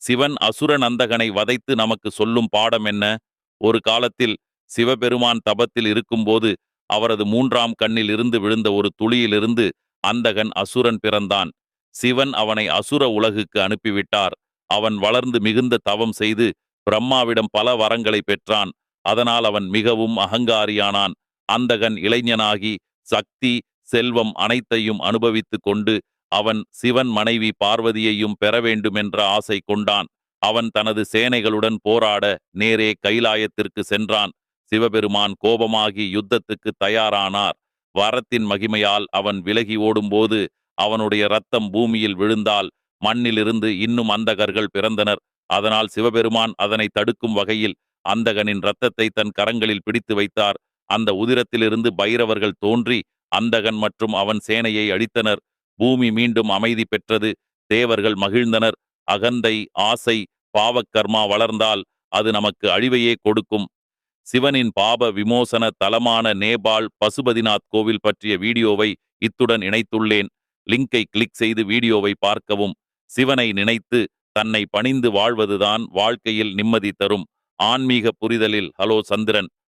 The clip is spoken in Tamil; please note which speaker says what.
Speaker 1: சிவன் அசுர நந்தகனை வதைத்து நமக்கு சொல்லும் பாடம் என்ன? ஒரு காலத்தில் சிவபெருமான் தபத்தில் இருக்கும்போது அவரது மூன்றாம் கண்ணில் இருந்து விழுந்த ஒரு துளியிலிருந்து அந்தகன் அசுரன் பிறந்தான். சிவன் அவனை அசுர உலகுக்கு அனுப்பிவிட்டார். அவன் வளர்ந்து மிகுந்த தவம் செய்து பிரம்மாவிடம் பல வரங்களை பெற்றான். அதனால் அவன் மிகவும் அகங்காரியானான். அந்தகன் இளைஞனாகி சக்தி, செல்வம் அனைத்தையும் அனுபவித்துக் கொண்டு அவன் சிவன் மனைவி பார்வதியையும் பெற வேண்டுமென்ற ஆசை கொண்டான். அவன் தனது சேனைகளுடன் போராட நேரே கைலாயத்திற்கு சென்றான். சிவபெருமான் கோபமாகி யுத்தத்துக்கு தயாரானார். வரத்தின் மகிமையால் அவன் விலகி ஓடும்போது அவனுடைய இரத்தம் பூமியில் விழுந்தால் மண்ணிலிருந்து இன்னும் அந்தகர்கள் பிறந்தனர். அதனால் சிவபெருமான் அதனை தடுக்கும் வகையில் அந்தகனின் இரத்தத்தை தன் கரங்களில் பிடித்து வைத்தார். அந்த உதிரத்திலிருந்து பைரவர்கள் தோன்றி அந்தகன் மற்றும் அவன் சேனையை அழித்தனர். பூமி மீண்டும் அமைதி பெற்றது. தேவர்கள் மகிழ்ந்தனர். அகந்தை, ஆசை, பாவக்கர்மா வளர்ந்தால் அது நமக்கு அழிவையே கொடுக்கும். சிவனின் பாப விமோசன தலமான நேபாள் பசுபதிநாத் கோவில் பற்றிய வீடியோவை இத்துடன் இணைத்துள்ளேன். லிங்கை கிளிக் செய்து வீடியோவை பார்க்கவும். சிவனை நினைத்து தன்னை பணிந்து வாழ்வதுதான் வாழ்க்கையில் நிம்மதி தரும். ஆன்மீக புரிதலில் ஹலோ சந்திரன்.